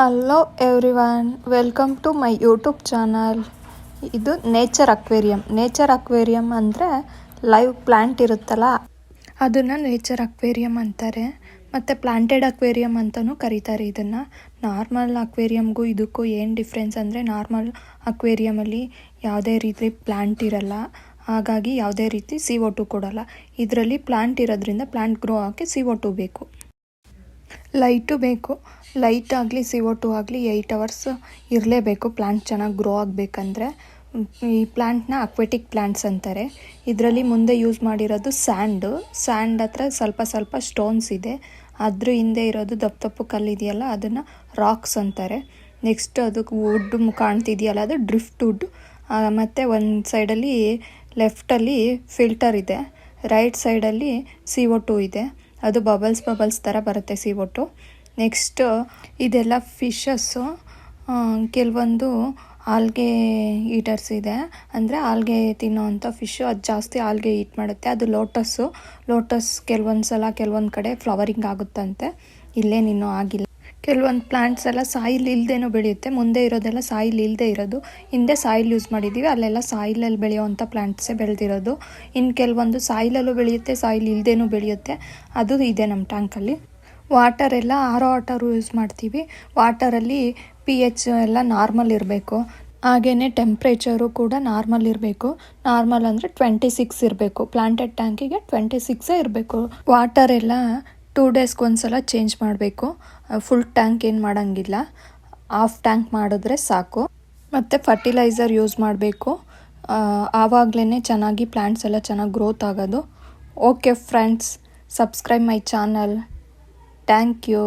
Hello everyone, welcome to my YouTube channel. ಇದು nature aquarium ಅಂದರೆ live plant ಇರುತ್ತಲ್ಲ ಅದನ್ನು ನೇಚರ್ ಅಕ್ವೇರಿಯಂ ಅಂತಾರೆ. ಮತ್ತು ಪ್ಲಾಂಟೆಡ್ ಅಕ್ವೇರಿಯಂ ಅಂತಲೂ ಕರೀತಾರೆ ಇದನ್ನು. ನಾರ್ಮಲ್ ಅಕ್ವೇರಿಯಮ್ಗೂ ಇದಕ್ಕೂ ಏನು ಡಿಫ್ರೆನ್ಸ್ ಅಂದರೆ, ನಾರ್ಮಲ್ ಅಕ್ವೇರಿಯಮಲ್ಲಿ ಯಾವುದೇ ರೀತಿ ಪ್ಲ್ಯಾಂಟ್ ಇರಲ್ಲ, ಹಾಗಾಗಿ ಯಾವುದೇ ರೀತಿ CO2 ಕೊಡಲ್ಲ. ಇದರಲ್ಲಿ ಪ್ಲ್ಯಾಂಟ್ ಇರೋದ್ರಿಂದ ಪ್ಲ್ಯಾಂಟ್ ಗ್ರೋ ಆಗೋಕ್ಕೆ CO2 ಬೇಕು, ಲೈಟು ಬೇಕು. ಲೈಟ್ ಆಗಲಿ CO2 ಆಗಲಿ 8 hours ಇರಲೇಬೇಕು ಪ್ಲ್ಯಾಂಟ್ ಚೆನ್ನಾಗಿ ಗ್ರೋ ಆಗಬೇಕಂದ್ರೆ. ಈ ಪ್ಲ್ಯಾಂಟ್ನ ಅಕ್ವೆಟಿಕ್ ಪ್ಲ್ಯಾಂಟ್ಸ್ ಅಂತಾರೆ. ಇದರಲ್ಲಿ ಮುಂದೆ ಯೂಸ್ ಮಾಡಿರೋದು ಸ್ಯಾಂಡ್ ಹತ್ರ ಸ್ವಲ್ಪ ಸ್ಟೋನ್ಸ್ ಇದೆ. ಅದ್ರ ಹಿಂದೆ ಇರೋದು ದಪ್ಪ ಕಲ್ಲಿದೆಯಲ್ಲ ಅದನ್ನು ರಾಕ್ಸ್ ಅಂತಾರೆ. ನೆಕ್ಸ್ಟ್ ಅದಕ್ಕೆ ವುಡ್ ಕಾಣ್ತಿದೆಯಲ್ಲ ಅದು ಡ್ರಿಫ್ಟ್ ವುಡ್. ಮತ್ತು ಒಂದು ಸೈಡಲ್ಲಿ ಲೆಫ್ಟಲ್ಲಿ ಫಿಲ್ಟರ್ ಇದೆ, ರೈಟ್ ಸೈಡಲ್ಲಿ CO2 ಇದೆ. ಅದು ಬಬಲ್ಸ್ ಥರ ಬರುತ್ತೆ CO2. ನೆಕ್ಸ್ಟ್ ಇದೆಲ್ಲ ಫಿಶಸ್ಸು. ಕೆಲವೊಂದು ಆಲ್ಗೆ ಈಟರ್ಸ್ ಇದೆ, ಅಂದರೆ ಆಲ್ಗೆ ತಿನ್ನೋವಂಥ ಫಿಶ್ಶು. ಅದು ಜಾಸ್ತಿ ಆಲ್ಗೆ ಈಟ್ ಮಾಡುತ್ತೆ. ಅದು ಲೋಟಸ್ ಕೆಲವೊಂದು ಕಡೆ ಫ್ಲವರಿಂಗ್ ಆಗುತ್ತಂತೆ. ಇಲ್ಲೇನಿನ್ನೂ ಆಗಿಲ್ಲ. ಕೆಲವೊಂದು ಪ್ಲ್ಯಾಂಟ್ಸ್ ಎಲ್ಲ ಸಾಯಿಲ್ ಇಲ್ಲದೇನೂ ಬೆಳೆಯುತ್ತೆ. ಮುಂದೆ ಇರೋದೆಲ್ಲ ಸಾಯಿಲ್ ಇಲ್ಲದೆ ಇರೋದು. ಹಿಂದೆ ಸಾಯಿಲ್ ಯೂಸ್ ಮಾಡಿದ್ದೀವಿ, ಅಲ್ಲೆಲ್ಲ ಸಾಯಿಲಲ್ಲಿ ಬೆಳೆಯೋವಂಥ ಪ್ಲ್ಯಾಂಟ್ಸೇ ಬೆಳೆದಿರೋದು. ಇನ್ನು ಕೆಲವೊಂದು ಸಾಯಿಲಲ್ಲೂ ಬೆಳೆಯುತ್ತೆ, ಸಾಯಿಲ್ ಇಲ್ಲದೇನೂ ಬೆಳೆಯುತ್ತೆ. ಅದು ಇದೆ ನಮ್ಮ ಟ್ಯಾಂಕಲ್ಲಿ. ವಾಟರ್ ಎಲ್ಲ RO ವಾಟರ್ ಯೂಸ್ ಮಾಡ್ತೀವಿ. ವಾಟರಲ್ಲಿ pH ಎಲ್ಲ ನಾರ್ಮಲ್ ಇರಬೇಕು. ಹಾಗೆಯೇ ಟೆಂಪ್ರೇಚರು ಕೂಡ ನಾರ್ಮಲ್ ಇರಬೇಕು. ನಾರ್ಮಲ್ ಅಂದರೆ 26 ಇರಬೇಕು. ಪ್ಲಾಂಟೆಡ್ ಟ್ಯಾಂಕಿಗೆ 26 ಇರಬೇಕು. ವಾಟರ್ ಎಲ್ಲ 2 ಡೇಸ್ಗೊಂದ್ಸಲ ಚೇಂಜ್ ಮಾಡಬೇಕು. ಫುಲ್ ಟ್ಯಾಂಕ್ ಏನು ಮಾಡೋಂಗಿಲ್ಲ, ಹಾಫ್ ಟ್ಯಾಂಕ್ ಮಾಡಿದ್ರೆ ಸಾಕು. ಮತ್ತು ಫರ್ಟಿಲೈಸರ್ ಯೂಸ್ ಮಾಡಬೇಕು. ಆವಾಗಲೇ ಚೆನ್ನಾಗಿ ಪ್ಲ್ಯಾಂಟ್ಸ್ ಎಲ್ಲ ಚೆನ್ನಾಗಿ ಗ್ರೋತ್ ಆಗೋದು. Okay friends, subscribe my channel. Thank you.